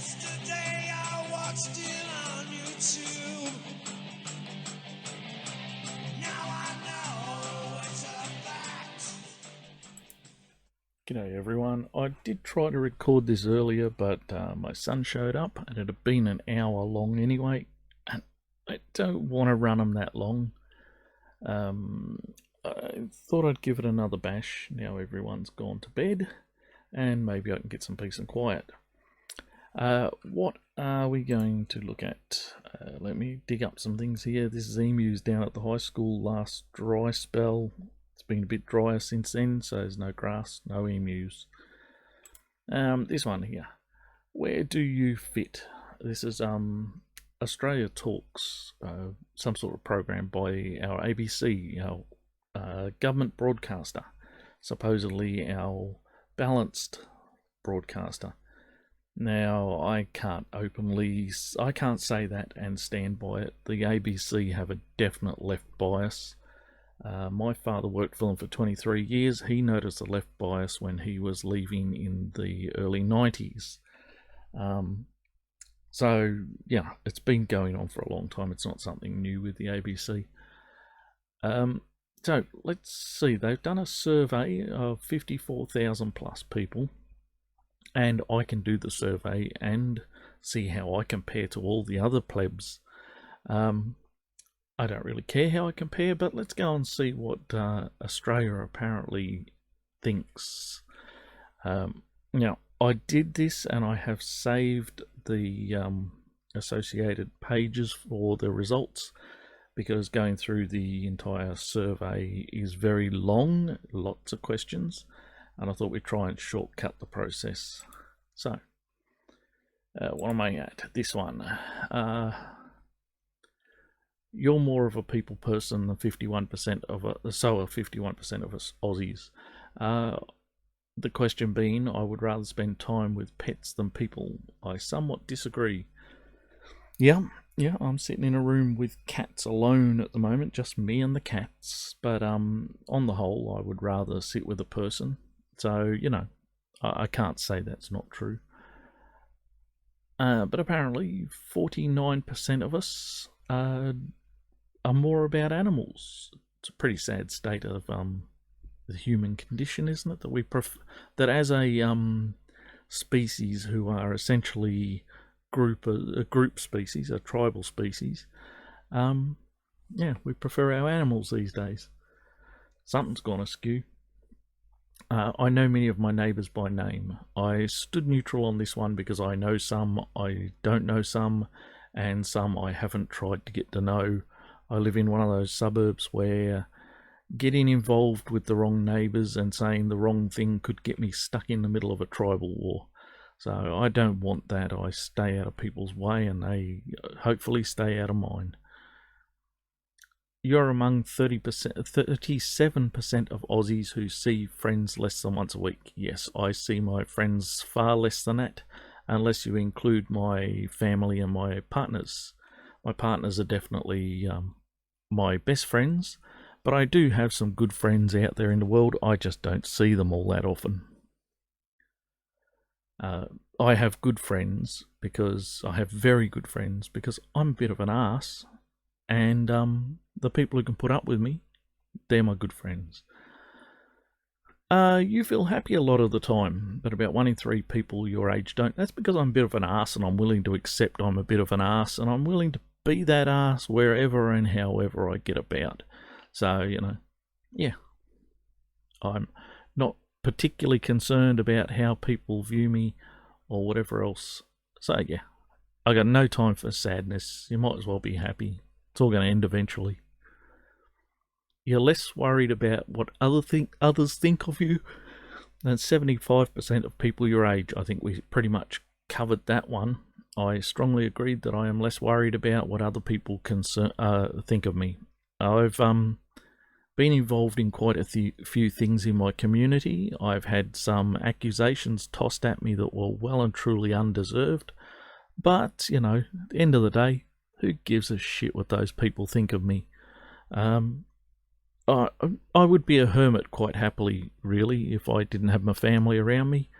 Yesterday I watched it on YouTube. Now I know it's a fact. G'day everyone. I did try to record this earlier, but my son showed up and it had been an hour long anyway, and I don't want to run them that long. I thought I'd give it another bash now everyone's gone to bed, and maybe I can get some peace and quiet. What are we going to look at? Let me dig up some things here. This is emus down at the high school last dry spell. It's been a bit drier since then, so there's no grass, no emus. This one here. Where do you fit? This is Australia Talks, some sort of program by our ABC, our government broadcaster, supposedly our balanced broadcaster. Now, I can't say that and stand by it. The ABC have a definite left bias. My father worked for them for 23 years. He noticed a left bias when he was leaving in the early 90s. So, yeah, it's been going on for a long time. It's not something new with the ABC. So, let's see. They've done a survey of 54,000 plus people. And I can do the survey and see how I compare to all the other plebs. I don't really care how I compare, but let's go and see what Australia apparently thinks. Now, I did this and I have saved the associated pages for the results, because going through the entire survey is very long, lots of questions, and I thought we'd try and shortcut the process. So, what am I at? This one. You're more of a people person than 51% of us, so are 51% of us Aussies. The question being, I would rather spend time with pets than people. I somewhat disagree. Yeah, I'm sitting in a room with cats alone at the moment, just me and the cats. But on the whole, I would rather sit with a person. So, I can't say that's not true. But apparently 49% of us are more about animals. It's a pretty sad state of the human condition, isn't it? That as a species who are essentially a group species, a tribal species, we prefer our animals these days. Something's gone askew. I know many of my neighbours by name. I stood neutral on this one because I know some, I don't know some, and some I haven't tried to get to know. I live in one of those suburbs where getting involved with the wrong neighbours and saying the wrong thing could get me stuck in the middle of a tribal war. So I don't want that. I stay out of people's way and they hopefully stay out of mine. You're among 37% of Aussies who see friends less than once a week. Yes, I see my friends far less than that, unless you include my family and my partners. My partners are definitely my best friends, but I do have some good friends out there in the world. I just don't see them all that often. I have good friends because I have very good friends because I'm a bit of an arse, and the people who can put up with me, they're my good friends. You feel happy a lot of the time, but about 1 in 3 people your age don't. That's because I'm a bit of an arse and I'm willing to accept I'm a bit of an arse, and I'm willing to be that arse wherever and however I get about. So, I'm not particularly concerned about how people view me or whatever else. So, I got no time for sadness. You might as well be happy. It's all going to end eventually. You're less worried about what others think of you than 75% of people your age. I think we pretty much covered that one. I strongly agreed that I am less worried about what other people think of me. I've been involved in quite a few things in my community. I've had some accusations tossed at me that were well and truly undeserved. But, at the end of the day, who gives a shit what those people think of me? I would be a hermit quite happily, really, if I didn't have my family around me.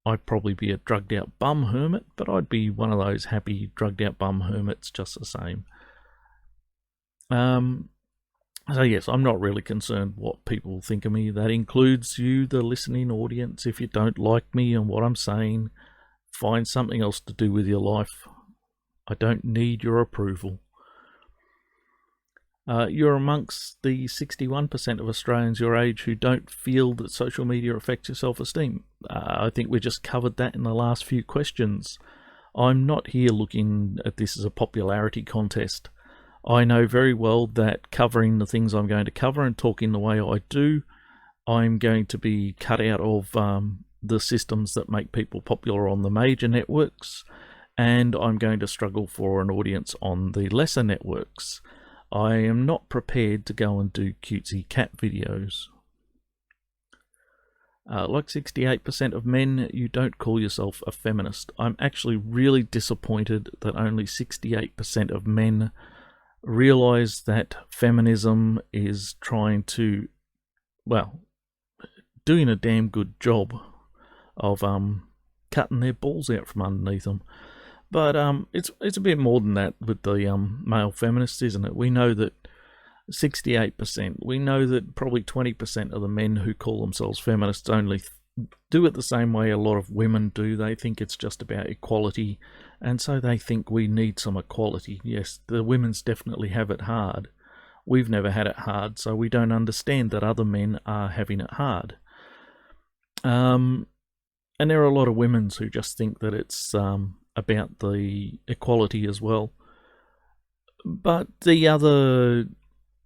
I'd probably be a drugged out bum hermit, but I'd be one of those happy drugged out bum hermits just the same. So yes, I'm not really concerned what people think of me. That includes you, the listening audience. If you don't like me and what I'm saying, find something else to do with your life. I don't need your approval. You're amongst the 61% of Australians your age who don't feel that social media affects your self-esteem. I think we just covered that in the last few questions. I'm not here looking at this as a popularity contest. I know very well that covering the things I'm going to cover and talking the way I do, I'm going to be cut out of the systems that make people popular on the major networks, and I'm going to struggle for an audience on the lesser networks. I am not prepared to go and do cutesy cat videos. Like 68% of men, you don't call yourself a feminist. I'm actually really disappointed that only 68% of men realise that feminism is trying to, well, doing a damn good job of cutting their balls out from underneath them. But it's a bit more than that with the male feminists, isn't it? We know that 68%, we know that probably 20% of the men who call themselves feminists only do it the same way a lot of women do. They think it's just about equality, and so they think we need some equality. Yes, the women's definitely have it hard. We've never had it hard, so we don't understand that other men are having it hard. And there are a lot of women who just think that it's about the equality as well. But the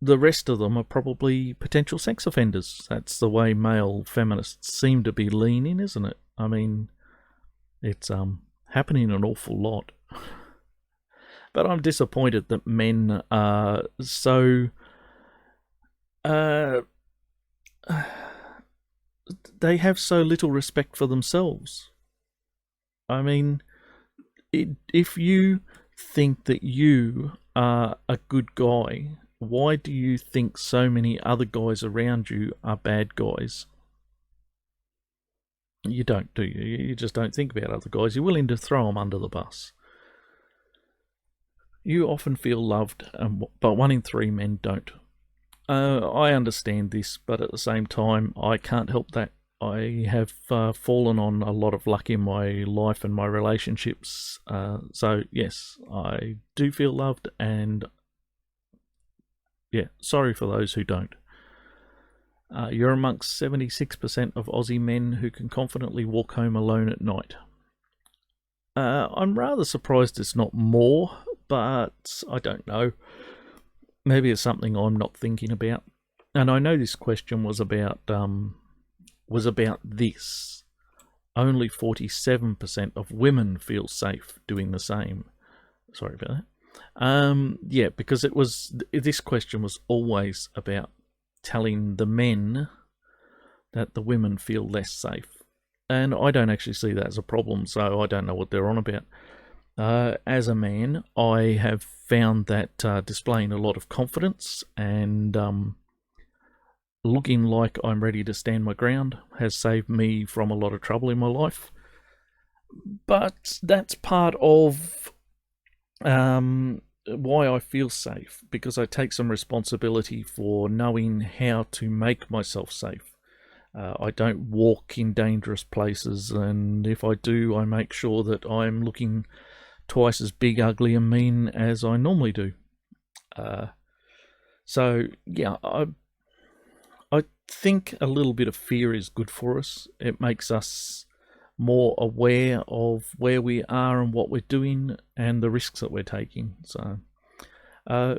rest of them are probably potential sex offenders. That's the way male feminists seem to be leaning, isn't it? I mean, it's happening an awful lot. But I'm disappointed that men are so they have so little respect for themselves. I mean, if you think that you are a good guy, why do you think so many other guys around you are bad guys? You don't, do you? You just don't think about other guys. You're willing to throw them under the bus. You often feel loved, but 1 in 3 men don't. I understand this, but at the same time, I can't help that. I have fallen on a lot of luck in my life and my relationships. So, yes, I do feel loved, and yeah, sorry for those who don't. You're amongst 76% of Aussie men who can confidently walk home alone at night. I'm rather surprised it's not more, but I don't know. Maybe it's something I'm not thinking about. And I know this question was about this. Only 47% of women feel safe doing the same. Sorry about that. Yeah, because this question was always about telling the men that the women feel less safe. And I don't actually see that as a problem, so I don't know what they're on about. As a man, I have found that displaying a lot of confidence and looking like I'm ready to stand my ground has saved me from a lot of trouble in my life. But that's part of why I feel safe, because I take some responsibility for knowing how to make myself safe. I don't walk in dangerous places, and if I do, I make sure that I'm looking twice as big, ugly, and mean as I normally do. So, yeah, I think a little bit of fear is good for us. It makes us more aware of where we are and what we're doing and the risks that we're taking. So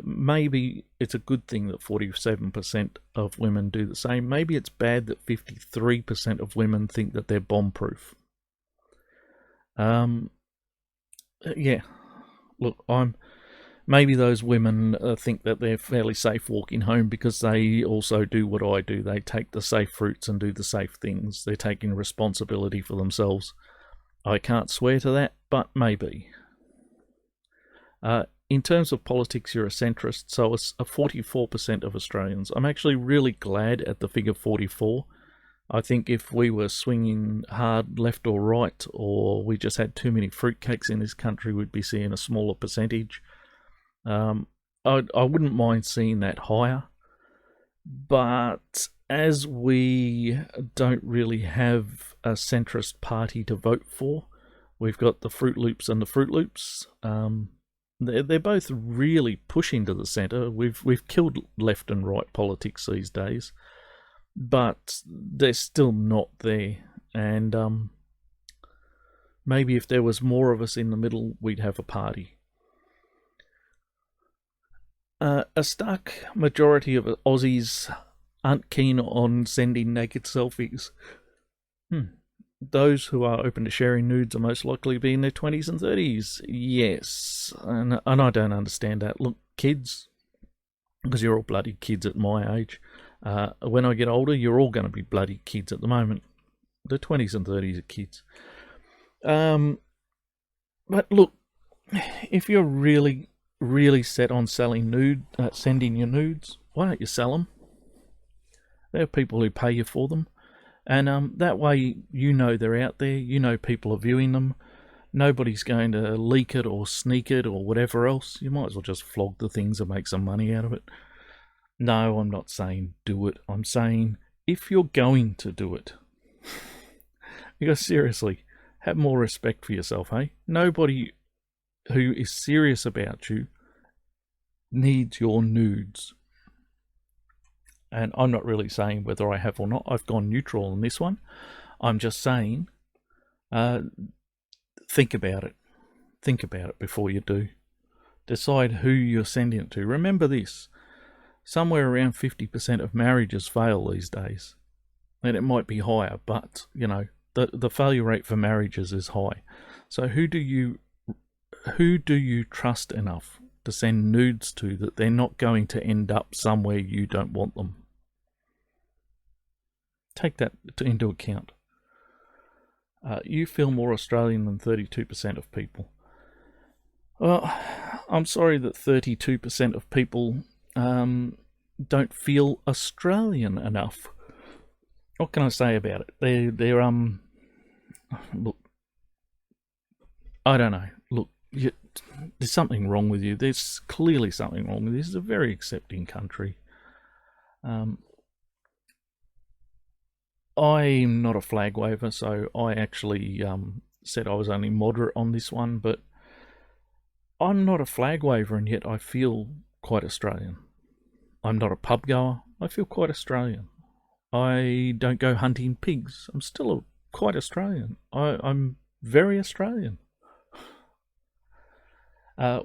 maybe it's a good thing that 47% of women do the same. Maybe it's bad that 53% of women think that they're bomb-proof. Yeah, look, maybe those women think that they're fairly safe walking home because they also do what I do. They take the safe routes and do the safe things. They're taking responsibility for themselves. I can't swear to that, but maybe. In terms of politics, you're a centrist, so a 44% of Australians. I'm actually really glad at the figure 44, I think if we were swinging hard left or right, or we just had too many fruitcakes in this country, we'd be seeing a smaller percentage. I wouldn't mind seeing that higher, but as we don't really have a centrist party to vote for, we've got the Fruit Loops and the Fruit Loops. They're both really pushing to the centre. We've killed left and right politics these days, but they're still not there. And maybe if there was more of us in the middle, we'd have a party. A stark majority of Aussies aren't keen on sending naked selfies. Those who are open to sharing nudes are most likely to be in their 20s and 30s. Yes, and I don't understand that. Look, kids, because you're all bloody kids at my age. When I get older, you're all going to be bloody kids at the moment. The 20s and 30s are kids. But look, if you're really set on sending your nudes, why don't you sell them? There are people who pay you for them, and that way you know they're out there, you know people are viewing them, nobody's going to leak it or sneak it or whatever else. You might as well just flog the things and make some money out of it. No, I'm not saying do it. I'm saying if you're going to do it, because seriously, have more respect for yourself, hey? Nobody who is serious about you needs your nudes. And I'm not really saying whether I have or not. I've gone neutral on this one. I'm just saying, think about it. Think about it before you do. Decide who you're sending it to. Remember this, somewhere around 50% of marriages fail these days. And it might be higher, but, you know, the failure rate for marriages is high. So who do you trust enough to send nudes to that they're not going to end up somewhere you don't want them? Take that into account. You feel more Australian than 32% of people. Well, I'm sorry that 32% of people don't feel Australian enough. What can I say about it? They're look, I don't know. Look, there's something wrong with you. There's clearly something wrong with you. This is a very accepting country. I'm not a flag waver, so I actually said I was only moderate on this one, but I'm not a flag waver, and yet I feel quite Australian. I'm not a pub goer. I feel quite Australian. I don't go hunting pigs. I'm still quite Australian. I'm very Australian.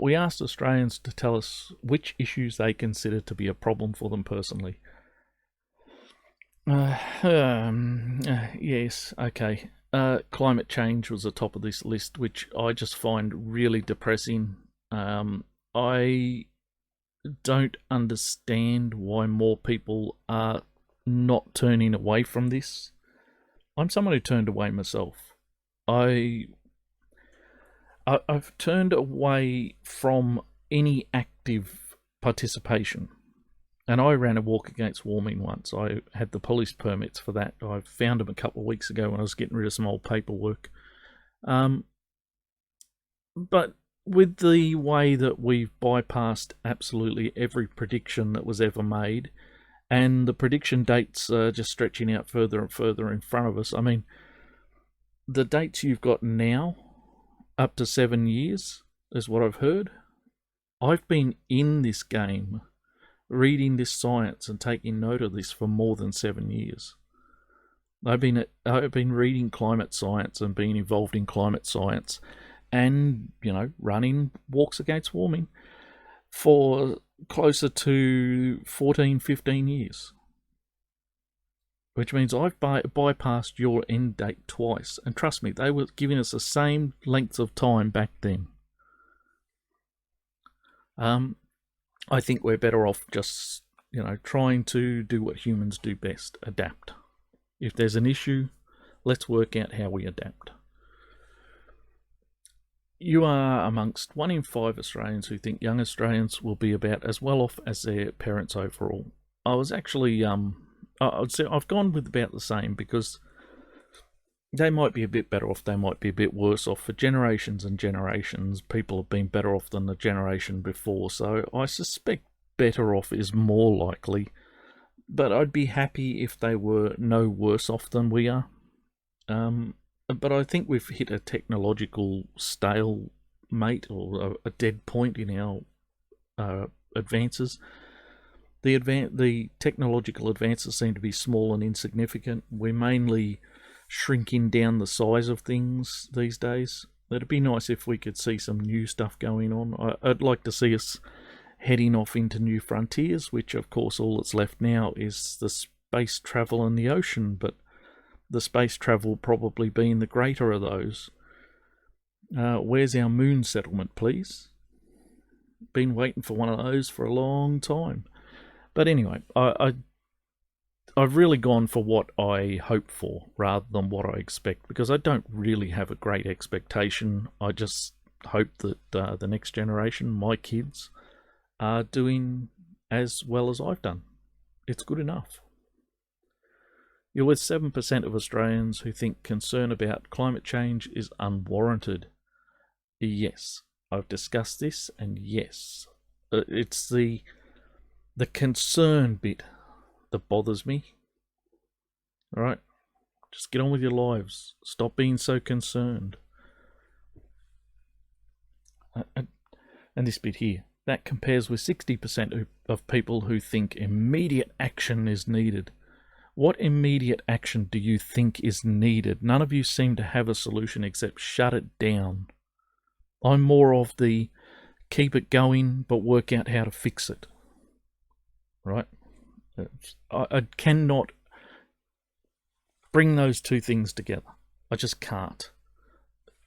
We asked Australians to tell us which issues they consider to be a problem for them personally. Yes, okay. Climate change was the top of this list, which I just find really depressing. I don't understand why more people are not turning away from this. I'm someone who turned away myself. I've turned away from any active participation. And I ran a walk against warming once. I had the police permits for that. I found them a couple of weeks ago when I was getting rid of some old paperwork. But with the way that we've bypassed absolutely every prediction that was ever made, and the prediction dates are just stretching out further and further in front of us. I mean, the dates you've got now, up to 7 years, is what I've heard. I've been in this game, reading this science and taking note of this for more than 7 years. I've been reading climate science and being involved in climate science and, you know, running walks against warming for closer to 14, 15 years. Which means I've bypassed your end date twice. And trust me, they were giving us the same length of time back then. I think we're better off just, you know, trying to do what humans do best, adapt. If there's an issue, let's work out how we adapt. You are amongst 1 in 5 Australians who think young Australians will be about as well off as their parents overall. I was actually I'd say I've gone with about the same, because they might be a bit better off, they might be a bit worse off. For generations and generations, people have been better off than the generation before, so I suspect better off is more likely, but I'd be happy if they were no worse off than we are. But I think we've hit a technological stalemate, or a dead point in our advances. The technological advances seem to be small and insignificant. We're mainly shrinking down the size of things these days. It'd be nice if we could see some new stuff going on. I'd like to see us heading off into new frontiers, which of course all that's left now is the space travel and the ocean, but the space travel probably being the greater of those. Where's our moon settlement, please? Been waiting for one of those for a long time. But anyway, I've really gone for what I hope for rather than what I expect, because I don't really have a great expectation. I just hope that the next generation, my kids, are doing as well as I've done. It's good enough. You're with 7% of Australians who think concern about climate change is unwarranted. Yes, I've discussed this, and yes, it's the concern bit that bothers me. Alright, just get on with your lives. Stop being so concerned. And this bit here, that compares with 60% of people who think immediate action is needed. What immediate action do you think is needed? None of you seem to have a solution except shut it down. I'm more of the keep it going, but work out how to fix it. Right? I cannot bring those two things together. I just can't.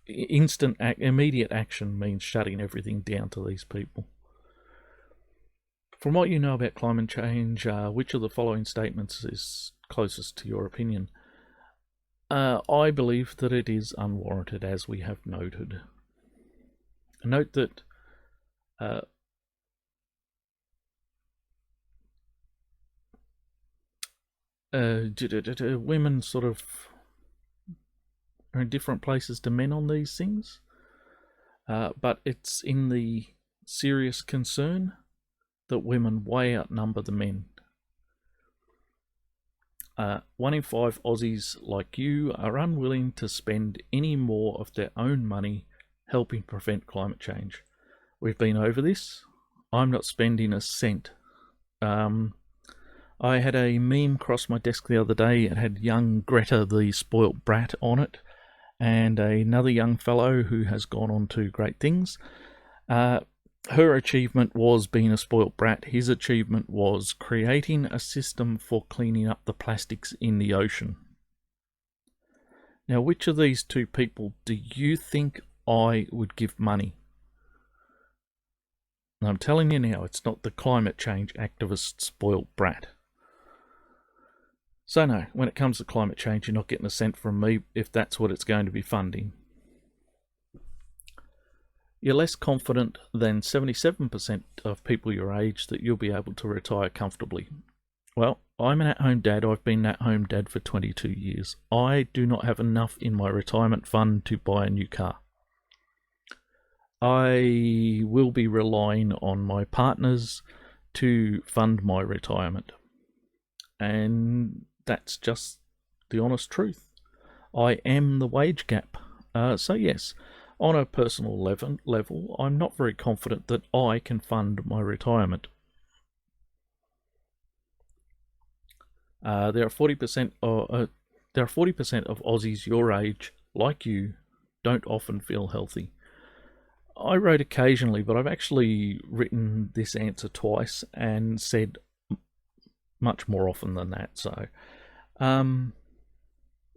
Immediate action means shutting everything down to these people. From what you know about climate change, which of the following statements is closest to your opinion? I believe that it is unwarranted, as we have noted. Note that women sort of are in different places to men on these things, but it's in the serious concern that women way outnumber the men. 1 in 5 Aussies like you are unwilling to spend any more of their own money helping prevent climate change. We've been over this. I'm not spending a cent. I had a meme cross my desk the other day. It had young Greta the spoilt brat on it, and another young fellow who has gone on to great things. Her achievement was being a spoilt brat. His achievement was creating a system for cleaning up the plastics in the ocean. Now, which of these two people do you think I would give money? And I'm telling you now, it's not the climate change activist spoilt brat. So no, when it comes to climate change, you're not getting a cent from me if that's what it's going to be funding. You're less confident than 77% of people your age that you'll be able to retire comfortably. Well, I'm an at-home dad. I've been an at-home dad for 22 years. I do not have enough in my retirement fund to buy a new car. I will be relying on my partners to fund my retirement. And that's just the honest truth. I am the wage gap. So yes, on a personal level, I'm not very confident that I can fund my retirement. There are 40% of Aussies your age, like you, don't often feel healthy. I wrote occasionally, but I've actually written this answer twice and said much more often than that. So,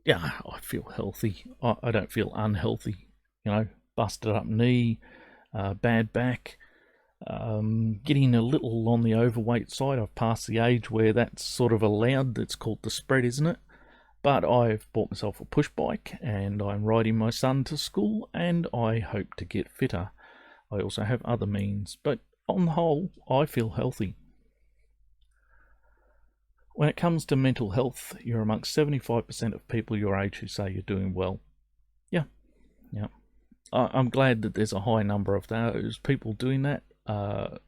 yeah, I feel healthy. I don't feel unhealthy. You know, busted up knee, bad back, getting a little on the overweight side. I've passed the age where that's sort of allowed. It's called the spread, isn't it? But I've bought myself a push bike and I'm riding my son to school and I hope to get fitter. I also have other means, but on the whole, I feel healthy. When it comes to mental health, you're amongst 75% of people your age who say you're doing well. Yeah, yeah. I'm glad that there's a high number of those people doing that. I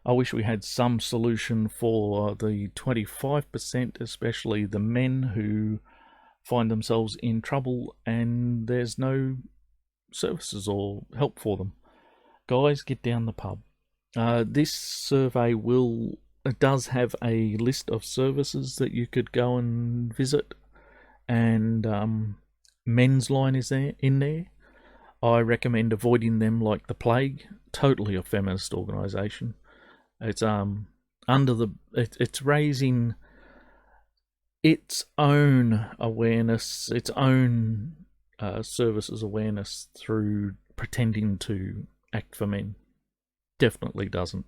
wish we had some solution for the 25%, especially the men who find themselves in trouble and there's no services or help for them. Guys, get down the pub. This survey does have a list of services that you could go and visit, and Men's Line is in there. I recommend avoiding them like the plague. Totally a feminist organisation. It's it's raising its own awareness, its own services awareness through pretending to act for men. Definitely doesn't.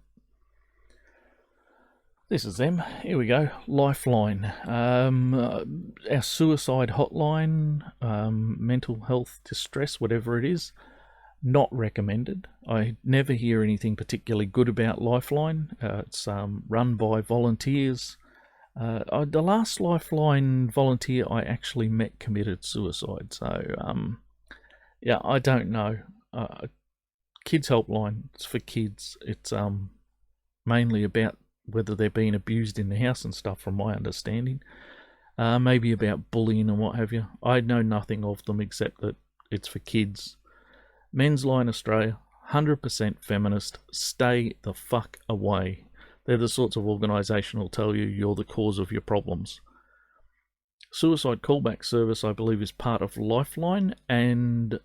This is them. Here we go. Lifeline. Our suicide hotline, mental health distress, whatever it is, not recommended. I never hear anything particularly good about Lifeline. It's run by volunteers. The last Lifeline volunteer I actually met committed suicide. So, yeah, I don't know. Kids Helpline, it's for kids. It's mainly about whether they're being abused in the house and stuff, from my understanding. Maybe about bullying and what have you. I know nothing of them except that it's for kids. Men's Line Australia, 100% feminist. Stay the fuck away. They're the sorts of organisation will tell you you're the cause of your problems. Suicide Callback Service, I believe, is part of Lifeline, and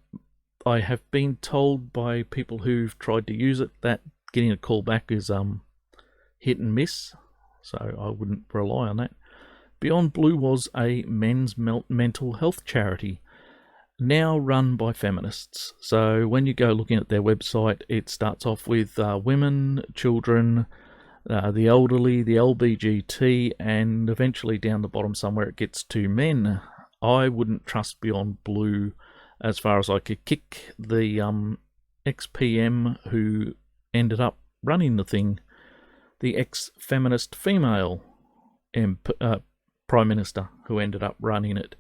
I have been told by people who've tried to use it that getting a call back is hit and miss, so I wouldn't rely on that. Beyond Blue was a men's mental health charity, now run by feminists. So when you go looking at their website, it starts off with women, children, the elderly, the LBGT, and eventually down the bottom somewhere it gets to men. I wouldn't trust Beyond Blue as far as I could kick the ex-PM who ended up running the thing, the ex-feminist female Prime Minister who ended up running it.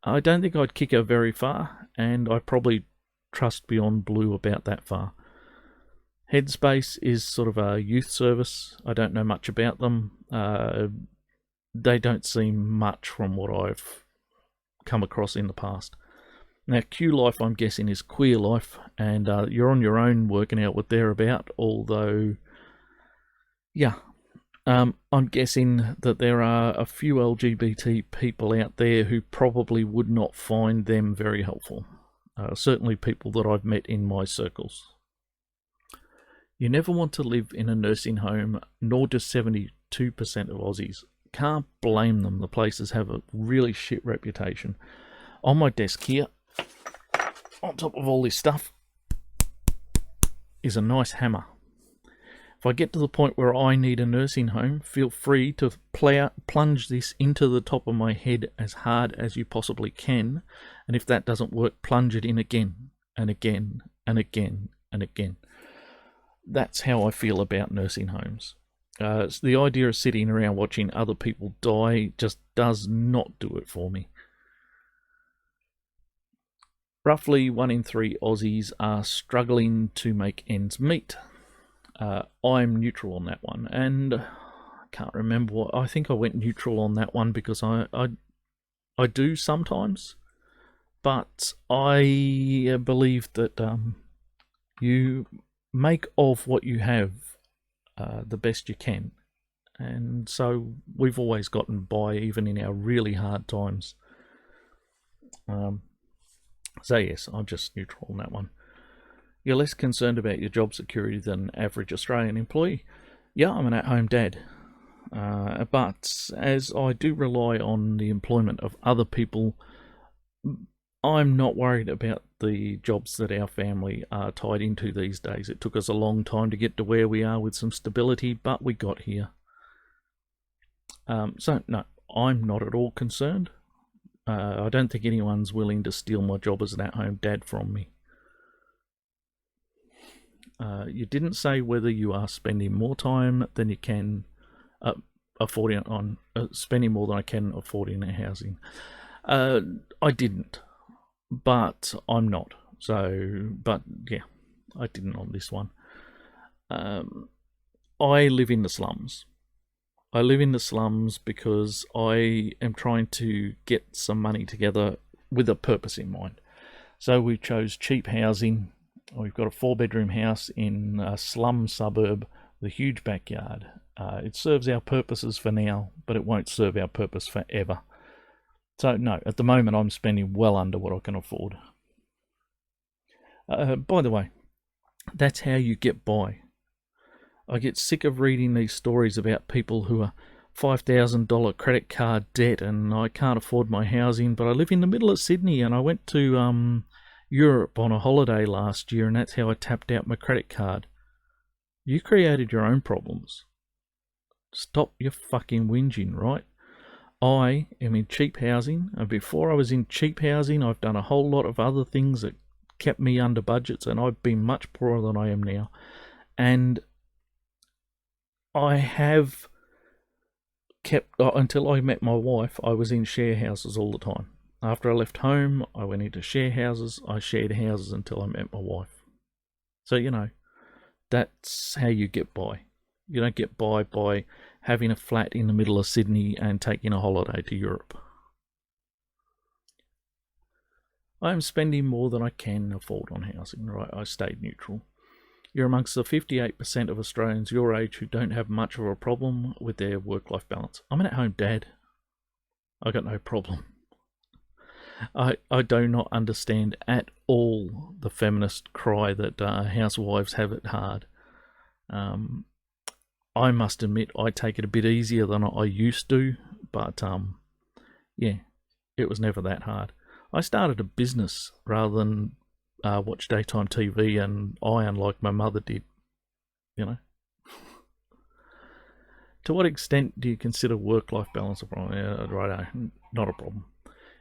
I don't think I'd kick her very far, and I probably trust Beyond Blue about that far. Headspace is sort of a youth service. I don't know much about them. They don't seem much from what I've come across in the past. Now, Q Life, I'm guessing, is Queer Life, and you're on your own working out what they're about, although, yeah, I'm guessing that there are a few LGBT people out there who probably would not find them very helpful. Certainly people that I've met in my circles. You never want to live in a nursing home, nor do 72% of Aussies. Can't blame them. The places have a really shit reputation. On my desk here, on top of all this stuff, is a nice hammer. If I get to the point where I need a nursing home, feel free to plunge this into the top of my head as hard as you possibly can, and if that doesn't work, plunge it in again, and again, and again, and again. That's how I feel about nursing homes. The idea of sitting around watching other people die just does not do it for me. Roughly 1 in 3 Aussies are struggling to make ends meet. I'm neutral on that one, and I can't remember what. I think I went neutral on that one because I do sometimes, but I believe that you make of what you have the best you can, and so we've always gotten by even in our really hard times. So yes, I'm just neutral on that one. You're less concerned about your job security than an average Australian employee. Yeah, I'm an at-home dad. But as I do rely on the employment of other people, I'm not worried about the jobs that our family are tied into these days. It took us a long time to get to where we are with some stability, but we got here. So, no, I'm not at all concerned. I don't think anyone's willing to steal my job as an at-home dad from me. You didn't say whether you are spending more time than you can. spending more than I can affording a housing. I didn't, but I'm not. So, but yeah, I didn't on this one. I live in the slums. I live in the slums because I am trying to get some money together with a purpose in mind. So we chose cheap housing. We've got a 4-bedroom house in a slum suburb with a huge backyard. It serves our purposes for now, but it won't serve our purpose forever. So no, at the moment I'm spending well under what I can afford. By the way, that's how you get by. I get sick of reading these stories about people who are $5,000 credit card debt and I can't afford my housing, but I live in the middle of Sydney and I went to Europe on a holiday last year and that's how I tapped out my credit card. You created your own problems. Stop your fucking whinging, right? I am in cheap housing, and before I was in cheap housing, I've done a whole lot of other things that kept me under budgets, and I've been much poorer than I am now. And I have kept, until I met my wife, I was in share houses all the time. After I left home, I went into share houses. I shared houses until I met my wife. So, you know, that's how you get by. You don't get by having a flat in the middle of Sydney and taking a holiday to Europe. I am spending more than I can afford on housing, right? I stayed neutral. You're amongst the 58% of Australians your age who don't have much of a problem with their work-life balance. I'm an at-home dad. I got no problem. I do not understand at all the feminist cry that housewives have it hard. I must admit I take it a bit easier than I used to, but yeah, it was never that hard. I started a business rather than watch daytime TV and iron like my mother did, you know. To what extent do you consider work-life balance a problem? Yeah, righto, not a problem.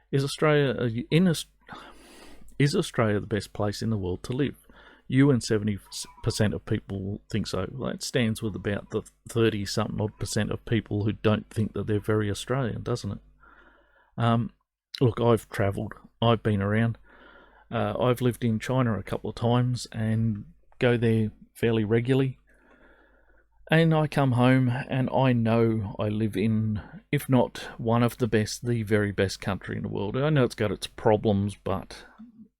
Is Australia the best place in the world to live? You and 70% of people think so. Well, that stands with about the 30-something odd percent of people who don't think that they're very Australian, doesn't it? Look, I've travelled. I've been around. I've lived in China a couple of times and go there fairly regularly. And I come home and I know I live in, if not one of the best, the very best country in the world. I know it's got its problems, but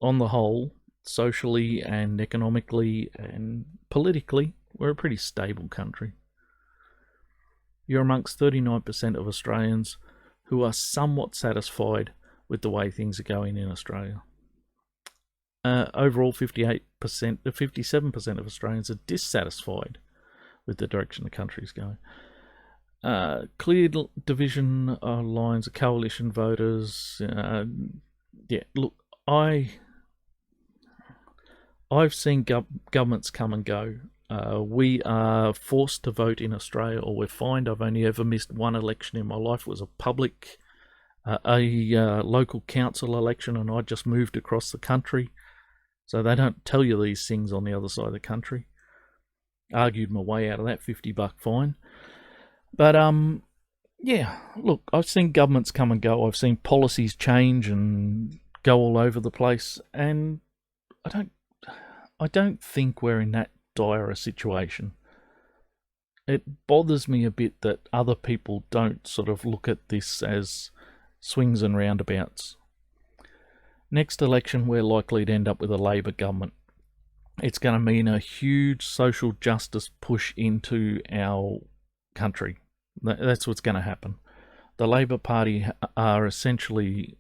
on the whole, socially and economically and politically, we're a pretty stable country. You're amongst 39% of Australians who are somewhat satisfied with the way things are going in Australia. Overall, 57% of Australians are dissatisfied with the direction the country is going. Clear division lines of coalition voters. Yeah, look, I've seen governments come and go. We are forced to vote in Australia, or we're fined. I've only ever missed one election in my life. It was a public, local council election, and I just moved across the country. So they don't tell you these things on the other side of the country. Argued my way out of that $50 fine. But yeah, look, I've seen governments come and go. I've seen policies change and go all over the place, and I don't think we're in that dire a situation. It bothers me a bit that other people don't sort of look at this as swings and roundabouts. Next election, we're likely to end up with a Labor government. It's going to mean a huge social justice push into our country. That's what's going to happen. The Labor Party are essentially...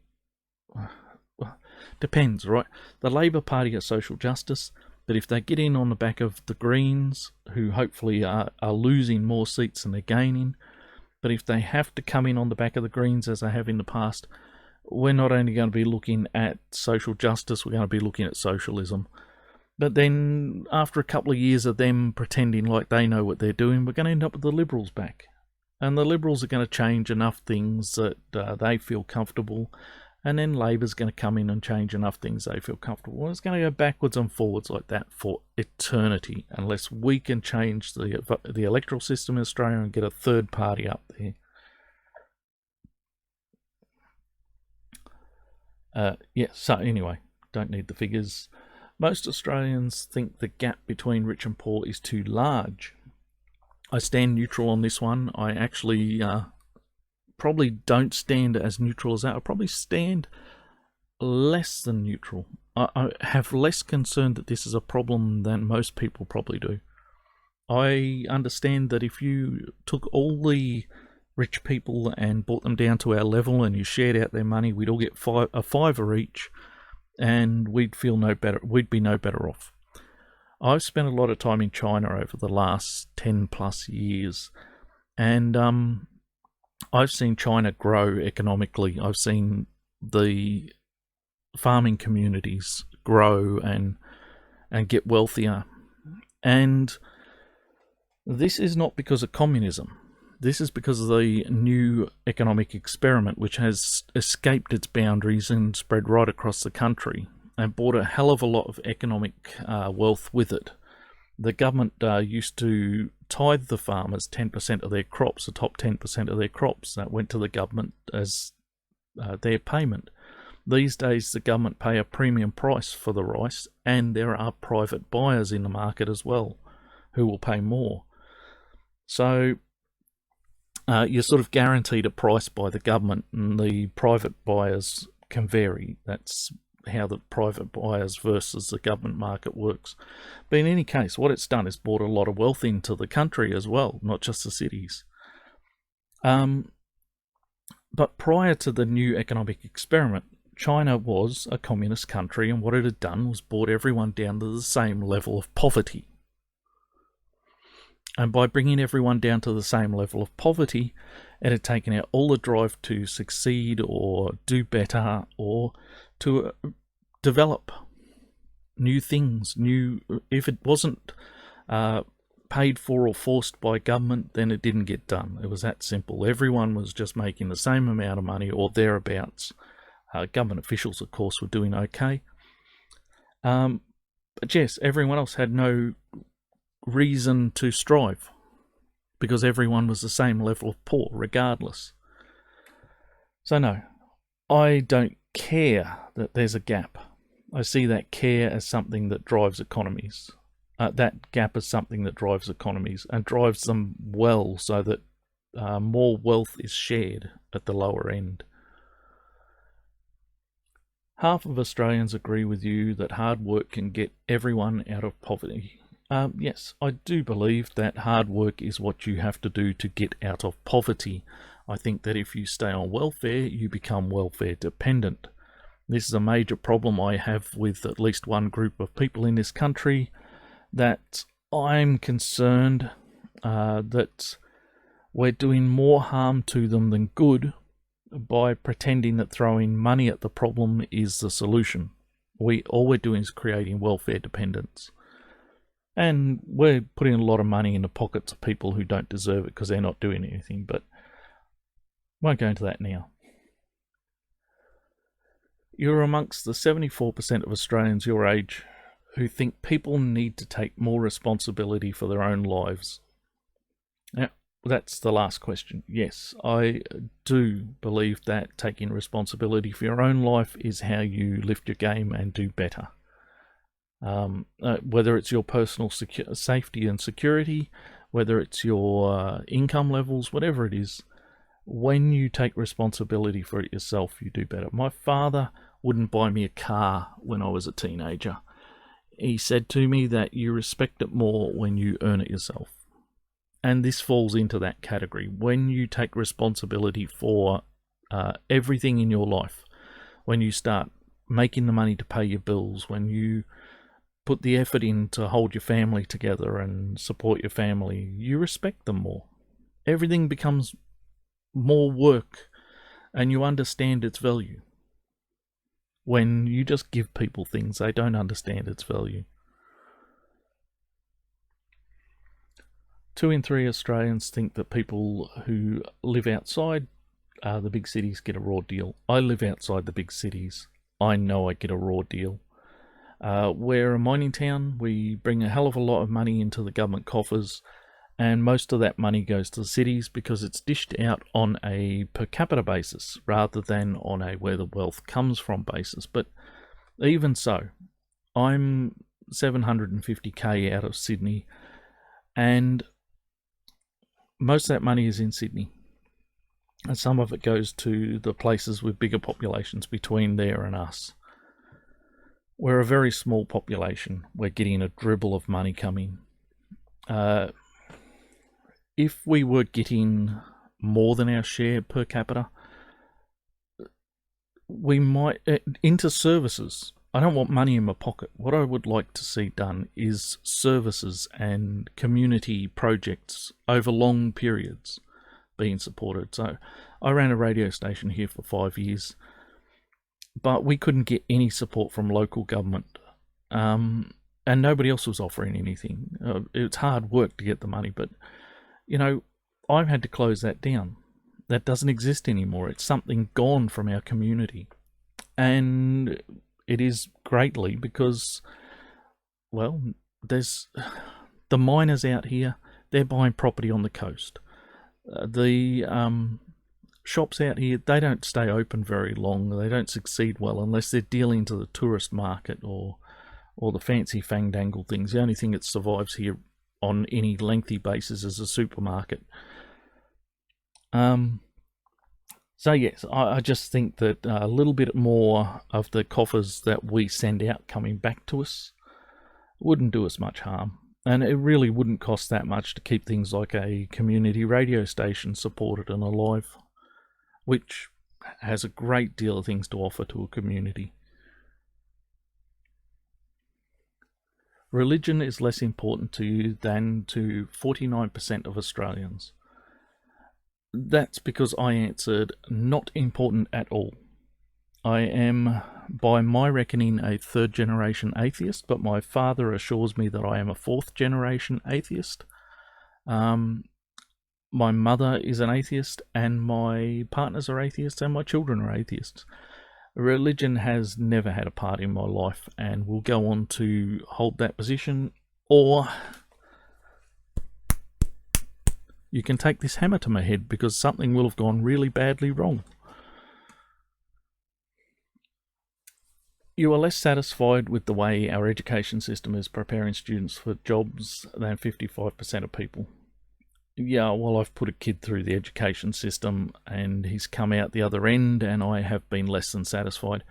depends, right? The Labor Party are social justice, but if they get in on the back of the Greens, who hopefully are losing more seats than they're gaining, but if they have to come in on the back of the Greens as they have in the past, we're not only going to be looking at social justice, we're going to be looking at socialism. But then, after a couple of years of them pretending like they know what they're doing, we're going to end up with the Liberals back. And the Liberals are going to change enough things that they feel comfortable, and then Labor's going to come in and change enough things they feel comfortable. Well, it's going to go backwards and forwards like that for eternity unless we can change the electoral system in Australia and get a third party up there. So anyway, don't need the figures. Most Australians think the gap between rich and poor is too large. I stand neutral on this one. I actually probably don't stand as neutral as that. I probably stand less than neutral. I have less concern that this is a problem than most people probably do. I understand that if you took all the rich people and brought them down to our level and you shared out their money, we'd all get a fiver each, and we'd feel no better. We'd be no better off. I've spent a lot of time in China over the last 10 plus years, and I've seen China grow economically. I've seen the farming communities grow and get wealthier. And this is not because of communism. This is because of the new economic experiment, which has escaped its boundaries and spread right across the country and brought a hell of a lot of economic wealth with it. The government used to tithe the farmers 10% of their crops, the top 10% of their crops. That went to the government as their payment. These days, the government pay a premium price for the rice, and there are private buyers in the market as well who will pay more. So you're sort of guaranteed a price by the government, and the private buyers can vary. That's how the private buyers versus the government market works. But in any case, what it's done is brought a lot of wealth into the country as well, not just the cities. But prior to the new economic experiment, China was a communist country, and what it had done was brought everyone down to the same level of poverty. And by bringing everyone down to the same level of poverty, it had taken out all the drive to succeed or do better or to develop new things. If it wasn't paid for or forced by government, then it didn't get done. It was that simple. Everyone was just making the same amount of money or thereabouts. Government officials, of course, were doing okay. But yes, everyone else had no reason to strive because everyone was the same level of poor regardless. So no, I don't care that there's a gap. I see that care as something that drives economies. That gap is something that drives economies and drives them well so that more wealth is shared at the lower end. Half of Australians agree with you that hard work can get everyone out of poverty. Yes, I do believe that hard work is what you have to do to get out of poverty. I think that if you stay on welfare, you become welfare dependent. This is a major problem I have with at least one group of people in this country, that I'm concerned that we're doing more harm to them than good by pretending that throwing money at the problem is the solution. All we're doing is creating welfare dependence. And we're putting a lot of money in the pockets of people who don't deserve it because they're not doing anything, but won't go into that now. You're amongst the 74% of Australians your age who think people need to take more responsibility for their own lives. Now, that's the last question. Yes, I do believe that taking responsibility for your own life is how you lift your game and do better. Whether it's your personal safety and security, whether it's your income levels, whatever it is, when you take responsibility for it yourself, you do better. My father wouldn't buy me a car when I was a teenager. He said to me that you respect it more when you earn it yourself. And this falls into that category. When you take responsibility for everything in your life, when you start making the money to pay your bills, when you put the effort in to hold your family together and support your family, you respect them more. Everything becomes more work and you understand its value. When you just give people things, they don't understand its value. 2 in 3 Australians think that people who live outside the big cities get a raw deal. I live outside the big cities. I know I get a raw deal. We're a mining town. We bring a hell of a lot of money into the government coffers, and most of that money goes to the cities because it's dished out on a per capita basis rather than on a where the wealth comes from basis. But even so, I'm 750k out of Sydney, and most of that money is in Sydney. And some of it goes to the places with bigger populations between there and us. We're a very small population. We're getting a dribble of money coming. If we were getting more than our share per capita, we might into services. I don't want money in my pocket. What I would like to see done is services and community projects over long periods being supported. So I ran a radio station here for 5 years, but we couldn't get any support from local government, and nobody else was offering anything. It's hard work to get the money, but I've had to close that down. That doesn't exist anymore. It's something gone from our community. And it is greatly because, well, there's the miners out here, they're buying property on the coast. The shops out here, they don't stay open very long. They don't succeed well unless they're dealing to the tourist market or the fancy fandangle things. The only thing that survives here on any lengthy basis as a supermarket. So yes, I just think that a little bit more of the coffers that we send out coming back to us wouldn't do us much harm. And it really wouldn't cost that much to keep things like a community radio station supported and alive, which has a great deal of things to offer to a community. Religion is less important to you than to 49% of Australians. That's because I answered not important at all. I am, by my reckoning, a third-generation atheist, but my father assures me that I am a fourth-generation atheist. My mother is an atheist, and my partners are atheists, and my children are atheists. Religion has never had a part in my life and will go on to hold that position, or you can take this hammer to my head because something will have gone really badly wrong. You are less satisfied with the way our education system is preparing students for jobs than 55% of people. Yeah, well, I've put a kid through the education system and he's come out the other end, and I have been less than satisfied.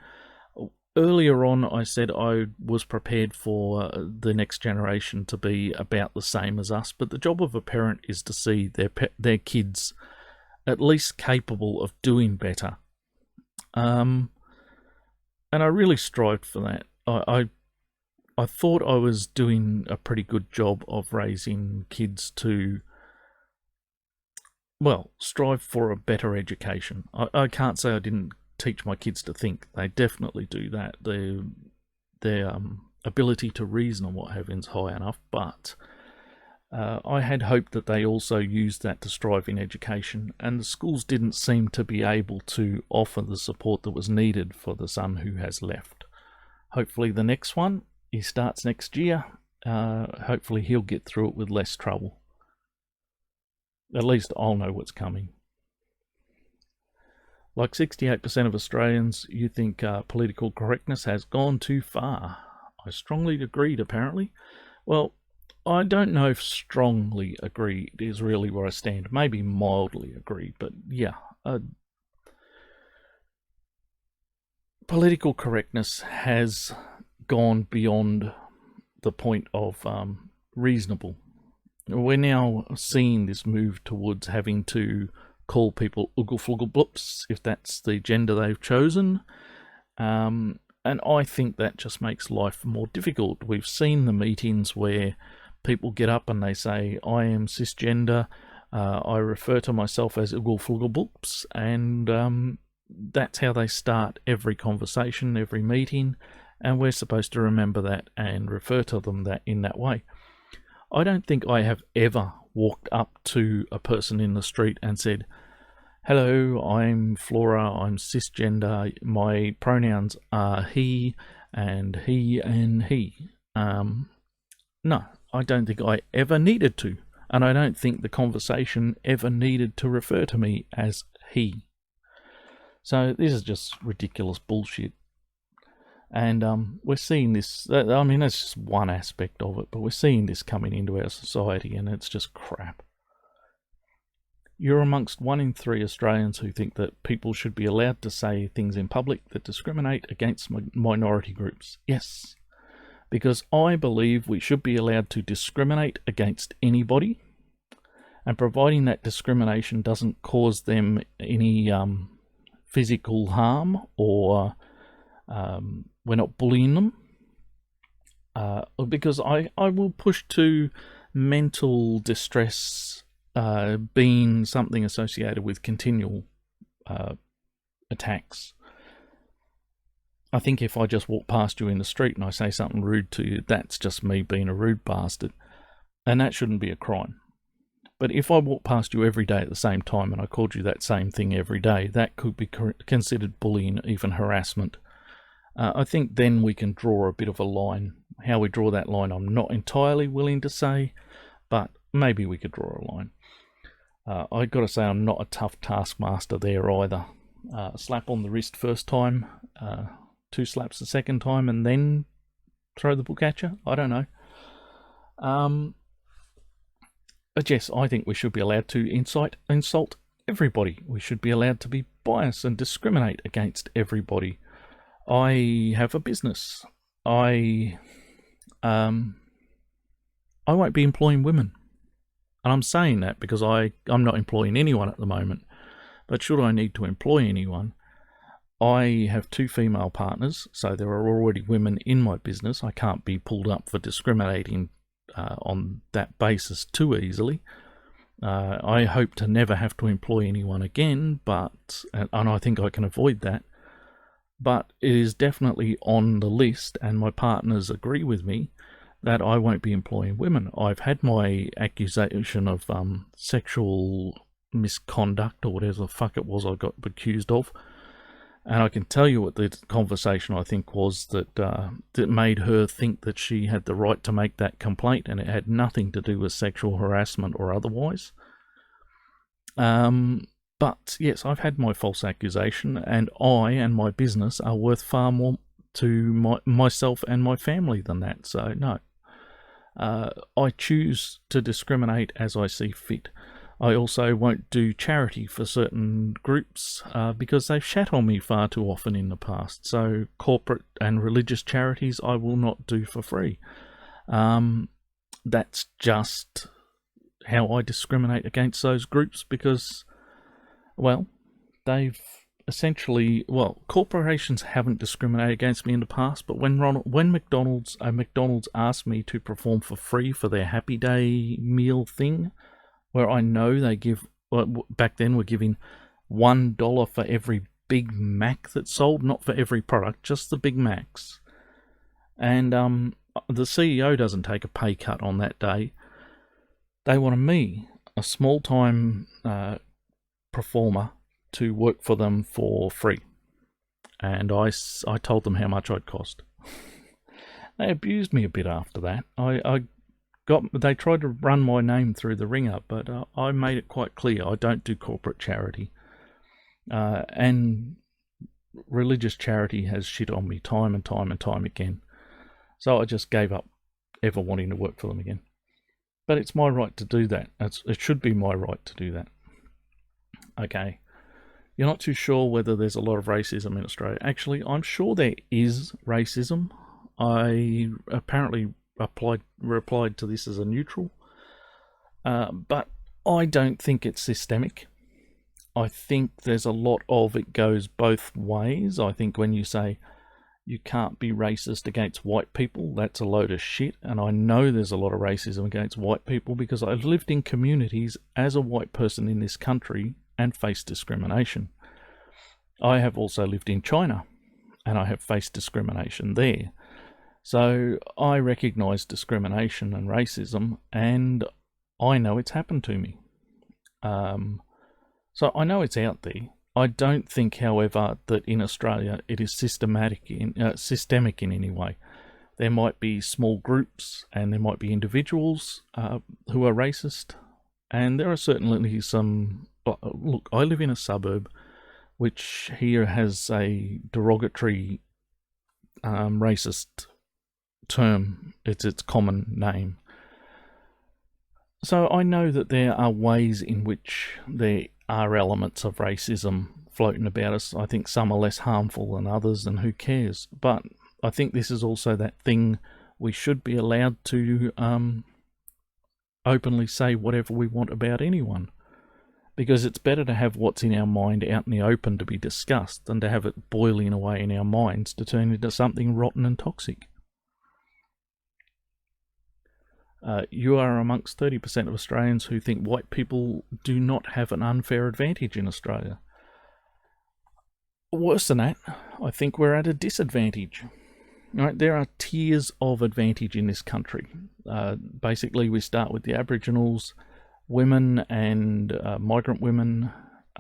Earlier on, I said I was prepared for the next generation to be about the same as us, but the job of a parent is to see their kids at least capable of doing better. And I really strived for that. I thought I was doing a pretty good job of raising kids to, well, strive for a better education. I can't say I didn't teach my kids to think. They definitely do that. Their ability to reason and what have you is high enough, but I had hoped that they also used that to strive in education, and the schools didn't seem to be able to offer the support that was needed for the son who has left. Hopefully the next one, he starts next year, hopefully he'll get through it with less trouble. At least I'll know what's coming. Like 68% of Australians, you think political correctness has gone too far. I strongly agreed, apparently. Well, I don't know if strongly agreed is really where I stand. Maybe mildly agreed, but yeah. Political correctness has gone beyond the point of reasonable. We're now seeing this move towards having to call people oogle-fluggle-bloops if that's the gender they've chosen. And I think that just makes life more difficult. We've seen the meetings where people get up and they say, I am cisgender, I refer to myself as oogle-fluggle-bloops, and that's how they start every conversation, every meeting, and we're supposed to remember that and refer to them that in that way. I don't think I have ever walked up to a person in the street and said, Hello, I'm Flora, I'm cisgender, my pronouns are he and he and he. No, I don't think I ever needed to, and I don't think the conversation ever needed to refer to me as he. So this is just ridiculous bullshit. And we're seeing this, I mean, that's just one aspect of it, but we're seeing this coming into our society, and it's just crap. You're amongst 1 in 3 Australians who think that people should be allowed to say things in public that discriminate against minority groups. Yes, because I believe we should be allowed to discriminate against anybody, and providing that discrimination doesn't cause them any physical harm, or we're not bullying them, because I will push to mental distress being something associated with continual attacks. I think if I just walk past you in the street and I say something rude to you, that's just me being a rude bastard, and that shouldn't be a crime. But if I walk past you every day at the same time and I called you that same thing every day, that could be considered bullying, even harassment. I think then we can draw a bit of a line. How we draw that line, I'm not entirely willing to say, but maybe we could draw a line. I got to say, I'm not a tough taskmaster there either. Slap on the wrist first time, 2 slaps the second time, and then throw the book at you. I don't know. But yes, I think we should be allowed to insult everybody. We should be allowed to be biased and discriminate against everybody. I have a business. I won't be employing women. And I'm saying that because I'm not employing anyone at the moment. But should I need to employ anyone, I have 2 female partners, so there are already women in my business. I can't be pulled up for discriminating on that basis too easily. I hope to never have to employ anyone again, and I think I can avoid that. But it is definitely on the list, and my partners agree with me that I won't be employing women. I've had my accusation of sexual misconduct, or whatever the fuck it was I got accused of, and I can tell you what the conversation I think was that made her think that she had the right to make that complaint, and it had nothing to do with sexual harassment or otherwise. But yes, I've had my false accusation, and I and my business are worth far more to myself and my family than that. So no, I choose to discriminate as I see fit. I also won't do charity for certain groups because they've shat on me far too often in the past. So corporate and religious charities I will not do for free. That's just how I discriminate against those groups because, well, they've essentially, corporations haven't discriminated against me in the past, but when McDonald's asked me to perform for free for their Happy Day meal thing, where I know they give, back then we're giving $1 for every Big Mac that's sold, not for every product, just the Big Macs. And the CEO doesn't take a pay cut on that day. They wanted me, a small-time performer, to work for them for free. And I told them how much I'd cost. They abused me a bit after that. They tried to run my name through the ringer, but I made it quite clear I don't do corporate charity. And religious charity has shit on me time and time and time again. So I just gave up ever wanting to work for them again. But it's my right to do that. It should be my right to do that. Okay. You're not too sure whether there's a lot of racism in Australia. Actually, I'm sure there is racism. I apparently replied to this as a neutral. But I don't think it's systemic. I think there's a lot of it goes both ways. I think when you say you can't be racist against white people, that's a load of shit. And I know there's a lot of racism against white people because I've lived in communities as a white person in this country and faced discrimination. I have also lived in China and I have faced discrimination there. So I recognise discrimination and racism, and I know it's happened to me. So I know it's out there. I don't think, however, that in Australia it is systemic in any way. There might be small groups and there might be individuals who are racist, and there are certainly some. Look, I live in a suburb which here has a derogatory racist term. It's its common name. So I know that there are ways in which there are elements of racism floating about us. I think some are less harmful than others, and who cares? But I think this is also that thing we should be allowed to openly say whatever we want about anyone. Because it's better to have what's in our mind out in the open to be discussed than to have it boiling away in our minds to turn into something rotten and toxic. You are amongst 30% of Australians who think white people do not have an unfair advantage in Australia. Worse than that, I think we're at a disadvantage. Right, there are tiers of advantage in this country. Basically, we start with the Aboriginals, women and migrant women,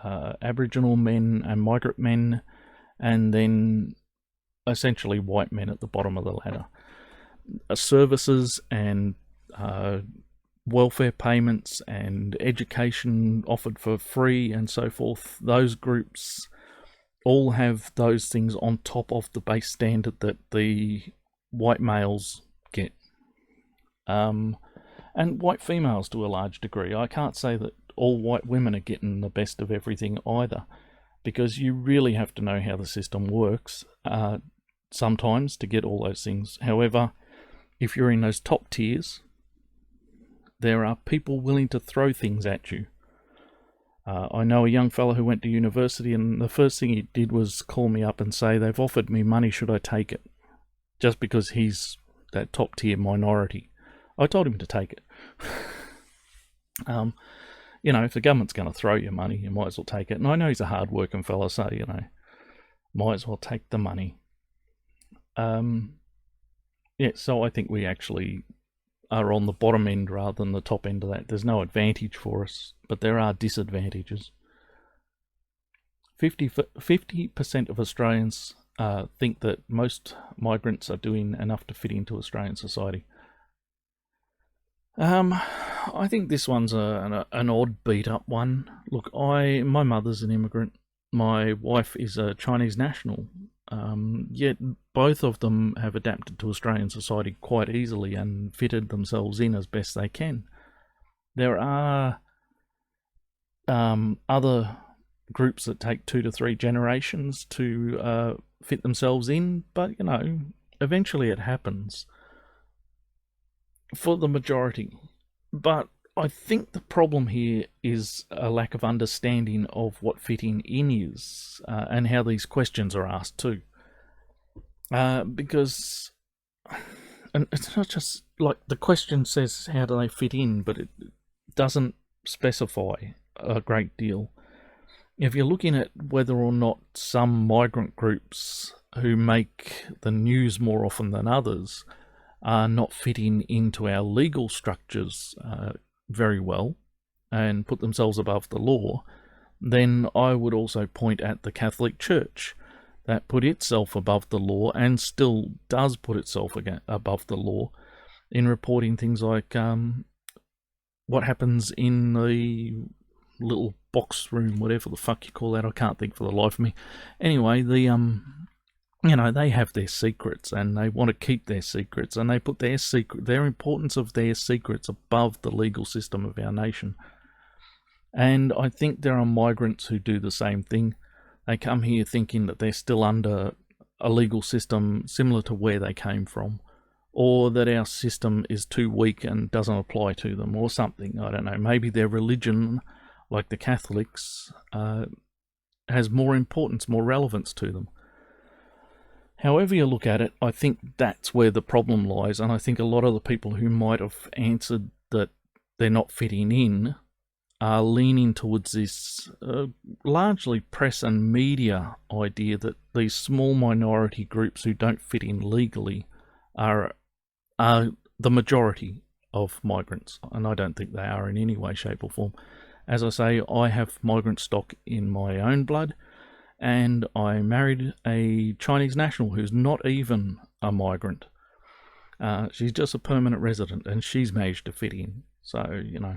Aboriginal men and migrant men, and then essentially white men at the bottom of the ladder. Services and welfare payments and education offered for free and so forth, those groups all have those things on top of the base standard that the white males get. And white females to a large degree. I can't say that all white women are getting the best of everything either, because you really have to know how the system works sometimes to get all those things. However, if you're in those top tiers, there are people willing to throw things at you. I know a young fellow who went to university, and the first thing he did was call me up and say, they've offered me money, should I take it? Just because he's that top tier minority. I told him to take it. You know, if the government's going to throw you money, you might as well take it. And I know he's a hard-working fellow, so, you know, might as well take the money. Yeah, so I think we actually are on the bottom end rather than the top end of that. There's no advantage for us, but there are disadvantages. 50% of Australians think that most migrants are doing enough to fit into Australian society. I think this one's an odd beat-up one. Look, my mother's an immigrant. My wife is a Chinese national. Yet both of them have adapted to Australian society quite easily and fitted themselves in as best they can. There are other groups that take 2 to 3 generations to fit themselves in, but, you know, eventually it happens for the majority. But I think the problem here is a lack of understanding of what fitting in is and how these questions are asked too. Because and it's not just like the question says how do they fit in, but it doesn't specify a great deal. If you're looking at whether or not some migrant groups who make the news more often than others are not fitting into our legal structures very well and put themselves above the law, then I would also point at the Catholic Church that put itself above the law and still does put itself above the law in reporting things like what happens in the little box room, whatever the fuck you call that. I can't think for the life of me. Anyway, the you know, they have their secrets and they want to keep their secrets, and they put their importance of their secrets above the legal system of our nation. And I think there are migrants who do the same thing. They come here thinking that they're still under a legal system similar to where they came from, or that our system is too weak and doesn't apply to them, or something. I don't know. Maybe their religion, like the Catholics, has more importance, more relevance to them. However you look at it, I think that's where the problem lies, and I think a lot of the people who might have answered that they're not fitting in are leaning towards this largely press and media idea that these small minority groups who don't fit in legally are the majority of migrants, and I don't think they are in any way, shape or form. As I say, I have migrant stock in my own blood, and I married a Chinese national who's not even a migrant. She's just a permanent resident, and she's managed to fit in. So, you know.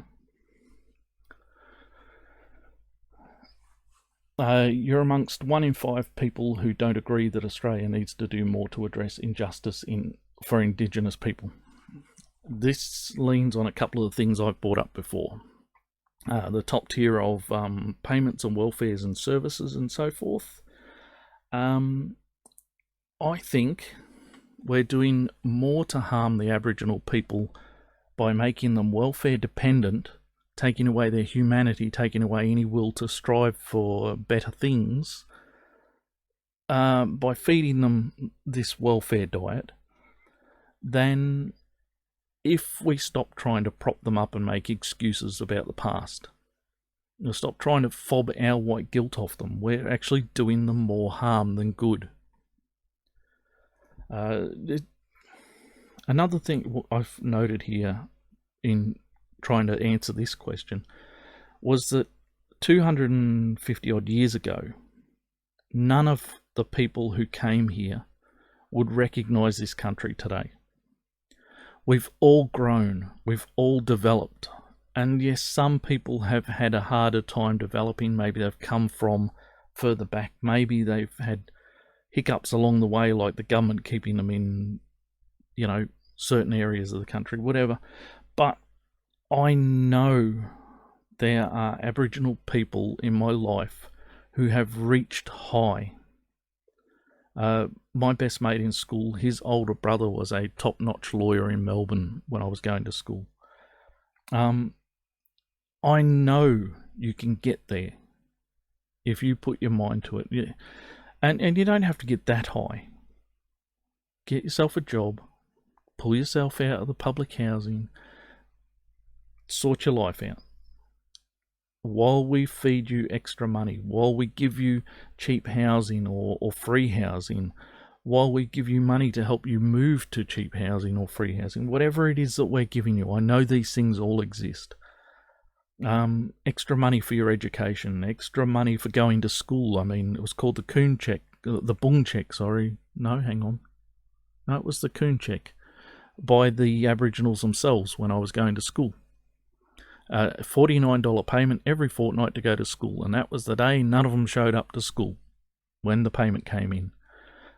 You're amongst 1 in 5 people who don't agree that Australia needs to do more to address injustice for Indigenous people. This leans on a couple of things I've brought up before. The top tier of payments and welfares and services and so forth. I think we're doing more to harm the Aboriginal people by making them welfare dependent, taking away their humanity, taking away any will to strive for better things, by feeding them this welfare diet, than if we stop trying to prop them up and make excuses about the past. We'll stop trying to fob our white guilt off them. We're actually doing them more harm than good. Another thing I've noted here in trying to answer this question was that 250 odd years ago, none of the people who came here would recognise this country today. We've all grown, we've all developed, and yes, some people have had a harder time developing. Maybe they've come from further back, maybe they've had hiccups along the way, like the government keeping them in, you know, certain areas of the country, whatever. But I know there are Aboriginal people in my life who have reached high. My best mate in school, his older brother was a top-notch lawyer in Melbourne when I was going to school. I know you can get there if you put your mind to it. Yeah. And you don't have to get that high. Get yourself a job, pull yourself out of the public housing, sort your life out. While we feed you extra money, while we give you cheap housing or free housing, while we give you money to help you move to cheap housing or free housing, whatever it is that we're giving you, I know these things all exist. Extra money for your education, extra money for going to school. I mean, it was called the Coon check, the Bung check, sorry. No, hang on. No, it was the Coon check by the Aboriginals themselves when I was going to school. $49 payment every fortnight to go to school, and that was the day none of them showed up to school when the payment came in.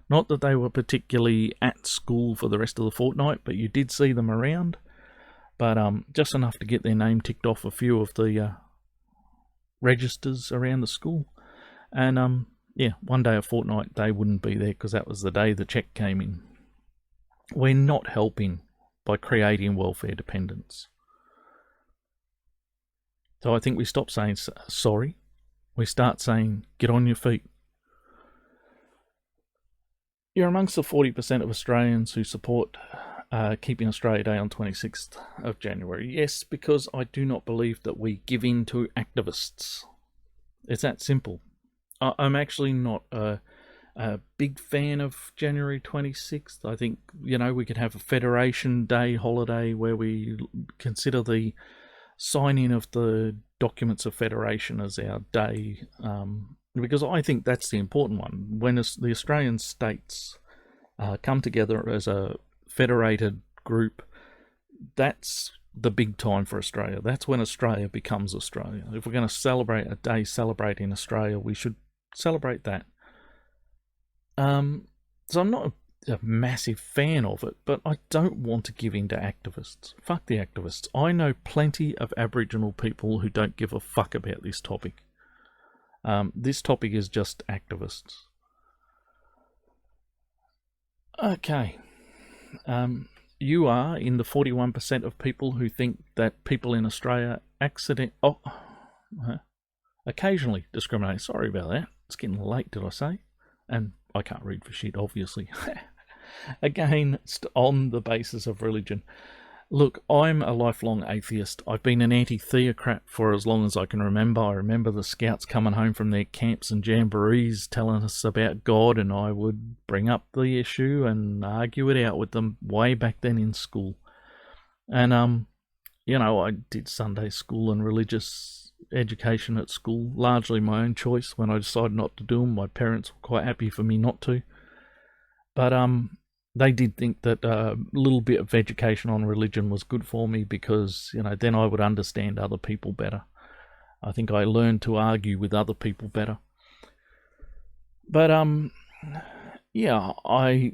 Not that they were particularly at school for the rest of the fortnight, but you did see them around. But just enough to get their name ticked off a few of the registers around the school. And yeah, one day a fortnight they wouldn't be there because that was the day the check came in. We're not helping by creating welfare dependence. So I think we stop saying sorry. We start saying, get on your feet. You're amongst the 40% of Australians who support keeping Australia Day on 26th of January. Yes, because I do not believe that we give in to activists. It's that simple. I'm actually not a big fan of January 26th. I think, you know, we could have a Federation Day holiday where we consider the signing of the documents of federation as our day, because I think that's the important one. When the Australian states come together as a federated group, that's the big time for Australia. That's when Australia becomes Australia. If we're going to celebrate a day celebrating Australia, we should celebrate that. So I'm not a massive fan of it, but I don't want to give in to activists. Fuck the activists. I know plenty of Aboriginal people who don't give a fuck about this topic. This topic is just activists. Okay. You are in the 41% of people who think that people in Australia occasionally discriminate. Sorry about that. It's getting late, did I say? And I can't read for shit, obviously. Again, on the basis of religion. Look, I'm a lifelong atheist. I've been an anti-theocrat for as long as I can remember. I remember the scouts coming home from their camps and jamborees telling us about God, and I would bring up the issue and argue it out with them way back then in school. And, you know, I did Sunday school and religious education at school, largely my own choice. When I decided not to do them, my parents were quite happy for me not to. But they did think that a little bit of education on religion was good for me because, then I would understand other people better. I think I learned to argue with other people better. But yeah, I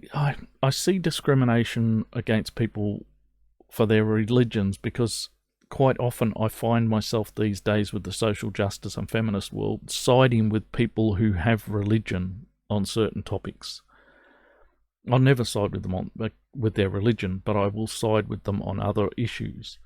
see discrimination against people for their religions because quite often I find myself these days with the social justice and feminist world siding with people who have religion on certain topics. I'll never side with them with their religion, but I will side with them on other issues.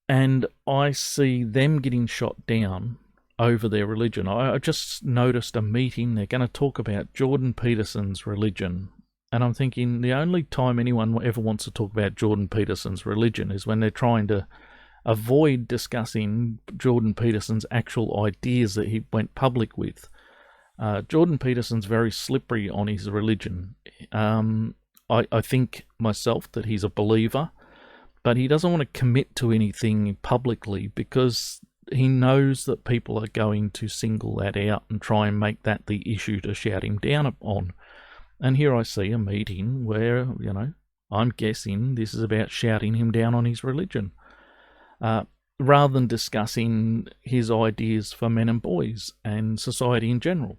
And I see them getting shot down over their religion. I just noticed a meeting, they're going to talk about Jordan Peterson's religion. And I'm thinking the only time anyone ever wants to talk about Jordan Peterson's religion is when they're trying to avoid discussing Jordan Peterson's actual ideas that he went public with. Jordan Peterson's very slippery on his religion. I think myself that he's a believer, but he doesn't want to commit to anything publicly because he knows that people are going to single that out and try and make that the issue to shout him down on. And here I see a meeting where, I'm guessing this is about shouting him down on his religion, rather than discussing his ideas for men and boys and society in general,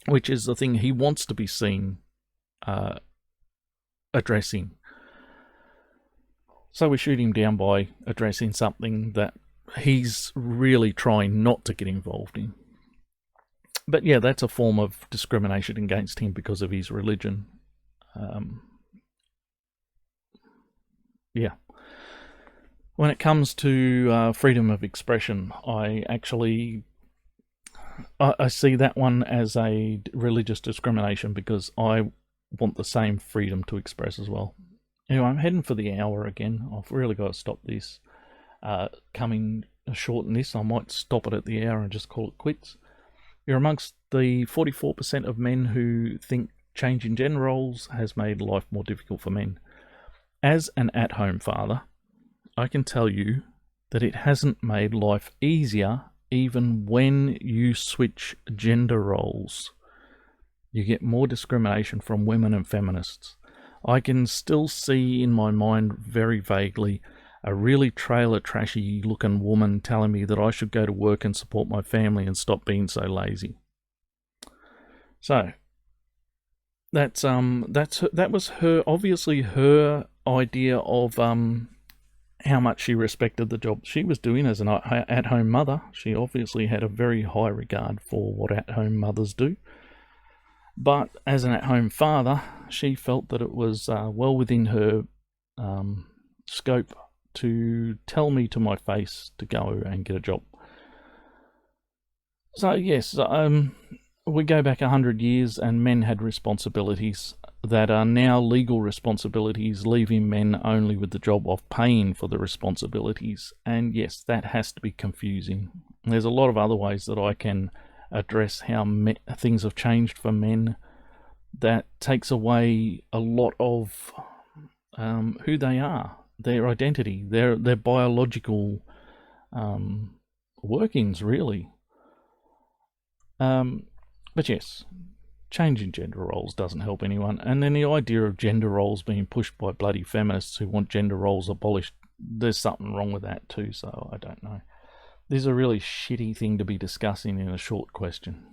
which is the thing he wants to be seen addressing. So we shoot him down by addressing something that he's really trying not to get involved in. But yeah, that's a form of discrimination against him because of his religion. Yeah. When it comes to freedom of expression, I see that one as a religious discrimination because I want the same freedom to express as well. Anyway, I'm heading for the hour again. I've really got to stop this. Coming short in this, I might stop it at the hour and just call it quits. You're amongst the 44% of men who think changing gender roles has made life more difficult for men. As an at-home father, I can tell you that it hasn't made life easier even when you switch gender roles. You get more discrimination from women and feminists. I can still see in my mind very vaguely a really trailer trashy looking woman telling me that I should go to work and support my family and stop being so lazy. So that was her, obviously her idea of how much she respected the job she was doing as an at-home mother. She obviously had a very high regard for what at-home mothers do. But as an at-home father, she felt that it was well within her scope to tell me to my face to go and get a job. So yes, we go back 100 years and men had responsibilities that are now legal responsibilities, leaving men only with the job of paying for the responsibilities. And yes, that has to be confusing. There's a lot of other ways that I can address how things have changed for men that takes away a lot of who they are, their identity, their biological workings, really. But yes, changing gender roles doesn't help anyone. And then the idea of gender roles being pushed by bloody feminists who want gender roles abolished, there's something wrong with that too, so I don't know. This is a really shitty thing to be discussing in a short question.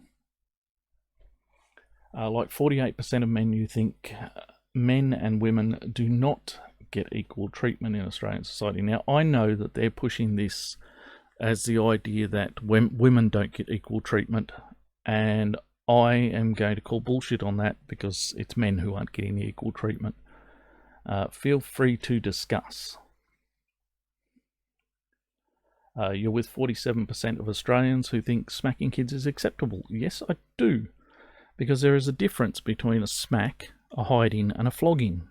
Like 48% of men, you think men and women do not get equal treatment in Australian society. Now, I know that they're pushing this as the idea that women don't get equal treatment, and I am going to call bullshit on that because it's men who aren't getting the equal treatment. Feel free to discuss. You're with 47% of Australians who think smacking kids is acceptable. Yes, I do. Because there is a difference between a smack, a hiding, and a flogging.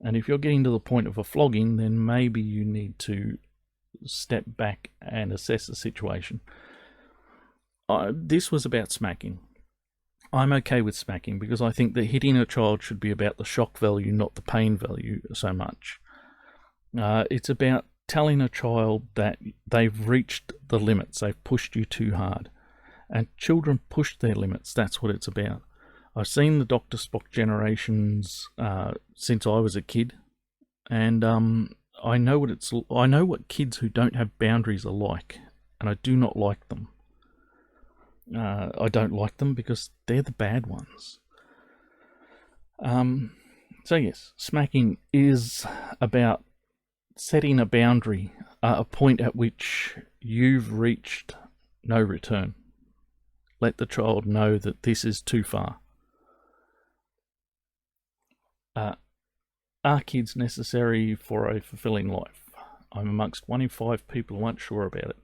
And if you're getting to the point of a flogging, then maybe you need to step back and assess the situation. This was about smacking. I'm okay with smacking because I think that hitting a child should be about the shock value, not the pain value so much. It's about telling a child that they've reached the limits, they've pushed you too hard. And children push their limits, that's what it's about. I've seen the Dr. Spock generations since I was a kid, and I know what kids who don't have boundaries are like, and I do not like them. I don't like them because they're the bad ones. So yes, smacking is about setting a boundary, a point at which you've reached no return. Let the child know that this is too far. Are kids necessary for a fulfilling life? I'm amongst 1 in 5 people who aren't sure about it.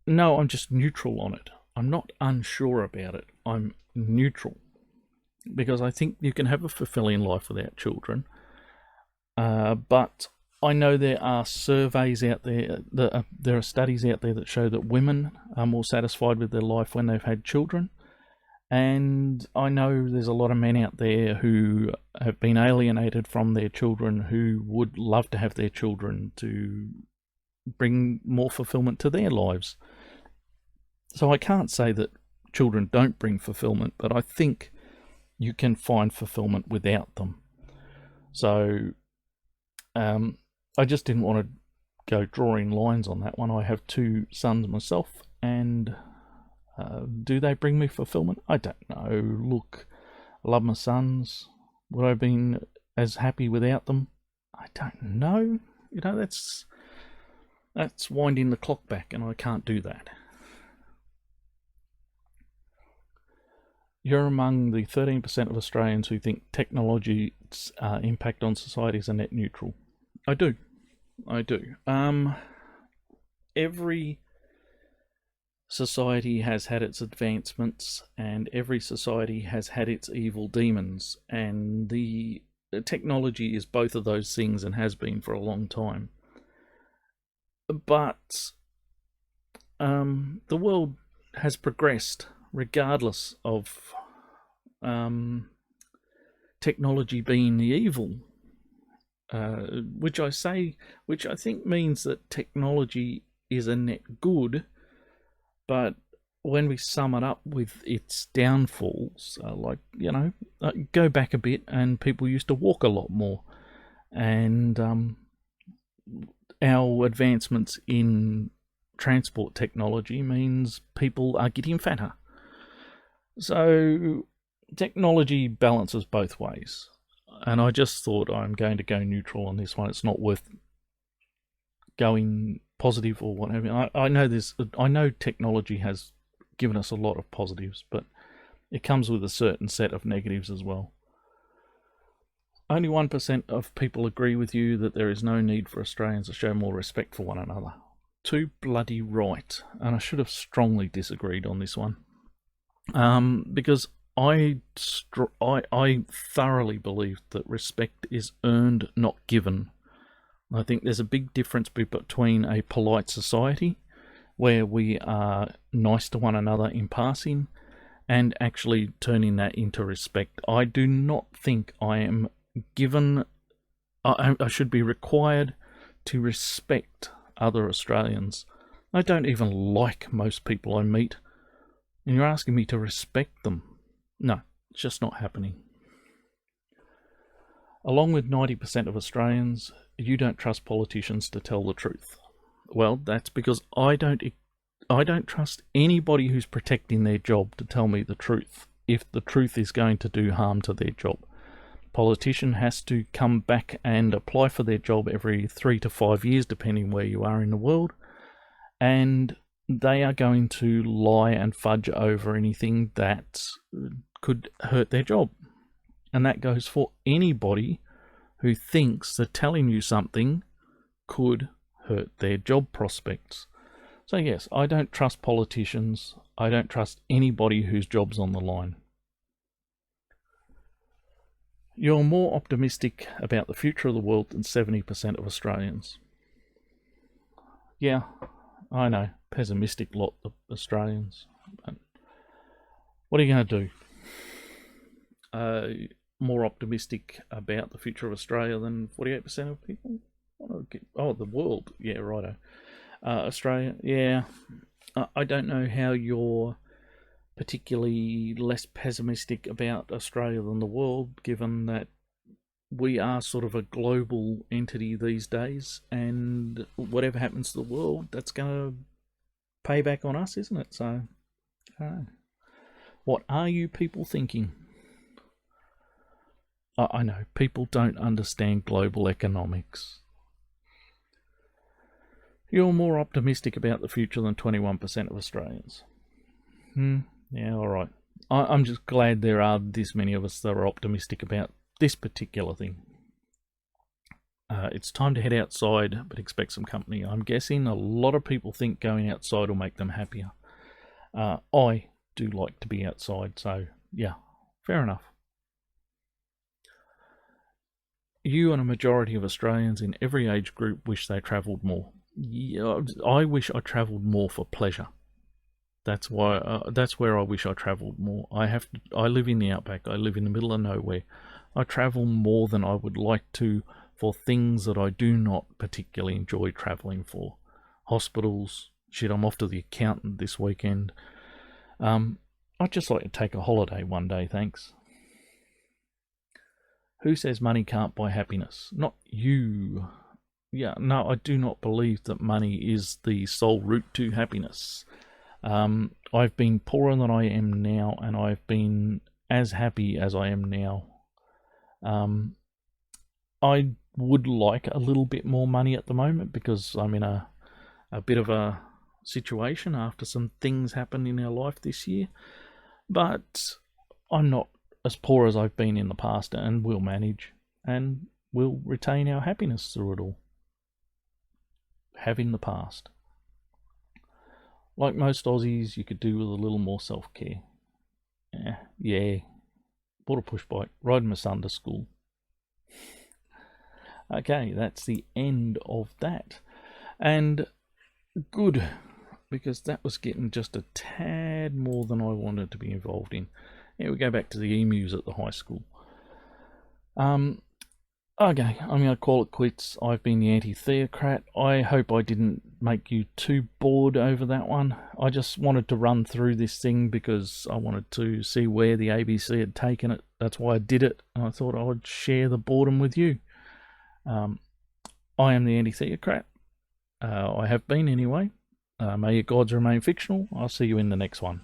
No, I'm just neutral on it. I'm not unsure about it. I'm neutral. Because I think you can have a fulfilling life without children. But I know there are surveys out there, there are studies out there that show that women are more satisfied with their life when they've had children. And I know there's a lot of men out there who have been alienated from their children who would love to have their children to bring more fulfillment to their lives. So I can't say that children don't bring fulfillment, but I think you can find fulfillment without them. So I just didn't want to go drawing lines on that one. I have 2 sons myself, and do they bring me fulfillment? I don't know. Look, I love my sons. Would I have been as happy without them? I don't know. You know, that's winding the clock back, and I can't do that. You're among the 13% of Australians who think technology's impact on society is a net neutral. I do. Every society has had its advancements, and every society has had its evil demons, and the technology is both of those things and has been for a long time. But the world has progressed regardless of technology being the evil, which I think means that technology is a net good. But when we sum it up with its downfalls, go back a bit and people used to walk a lot more. And our advancements in transport technology means people are getting fatter. So technology balances both ways. And I just thought I'm going to go neutral on this one. It's not worth going positive or whatever. I know technology has given us a lot of positives, but it comes with a certain set of negatives as well. Only 1% of people agree with you that there is no need for Australians to show more respect for one another. Too bloody right. And I should have strongly disagreed on this one. Because I thoroughly believe that respect is earned, not given. I think there's a big difference between a polite society, where we are nice to one another in passing, and actually turning that into respect. I do not think I am given... I should be required to respect other Australians. I don't even like most people I meet, and you're asking me to respect them. No, it's just not happening. Along with 90% of Australians, you don't trust politicians to tell the truth. Well, that's because I don't trust anybody who's protecting their job to tell me the truth, if the truth is going to do harm to their job. Politician has to come back and apply for their job every 3 to 5 years, depending where you are in the world, and they are going to lie and fudge over anything that could hurt their job. And that goes for anybody who thinks that telling you something could hurt their job prospects. So yes, I don't trust politicians. I don't trust anybody whose job's on the line. You're more optimistic about the future of the world than 70% of Australians. Yeah, I know, pessimistic lot of Australians. But what are you going to do? More optimistic about the future of Australia than 48% of people? Oh, the world. Yeah, righto. Australia. Yeah, I don't know how you're particularly less pessimistic about Australia than the world, given that we are sort of a global entity these days, and whatever happens to the world, that's going to pay back on us, isn't it? So, what are you people thinking? I know people don't understand global economics. You're more optimistic about the future than 21% of Australians. Yeah, all right. I'm just glad there are this many of us that are optimistic about this particular thing. It's time to head outside, but expect some company. I'm guessing a lot of people think going outside will make them happier. I do like to be outside, so yeah, fair enough. You and a majority of Australians in every age group wish they travelled more. Yeah, I wish I travelled more for pleasure. That's why. That's where I wish I travelled more. I live in the outback. I live in the middle of nowhere. I travel more than I would like to for things that I do not particularly enjoy travelling for. Hospitals. Shit, I'm off to the accountant this weekend. I'd just like to take a holiday one day, thanks. Who says money can't buy happiness? Not you. Yeah, no, I do not believe that money is the sole route to happiness. I've been poorer than I am now, and I've been as happy as I am now. I would like a little bit more money at the moment because I'm in a bit of a situation after some things happened in our life this year. But I'm not as poor as I've been in the past, and we'll manage, and we'll retain our happiness through it all. Have in the past. Like most Aussies, you could do with a little more self-care. Yeah. Bought a push bike, riding my son to school. Okay, that's the end of that. And good, because that was getting just a tad more than I wanted to be involved in. Here we go back to the emus at the high school. Okay, I'm going to call it quits. I've been the anti-theocrat. I hope I didn't make you too bored over that one. I just wanted to run through this thing because I wanted to see where the ABC had taken it. That's why I did it, and I thought I would share the boredom with you. I am the anti-theocrat. I have been anyway. May your gods remain fictional. I'll see you in the next one.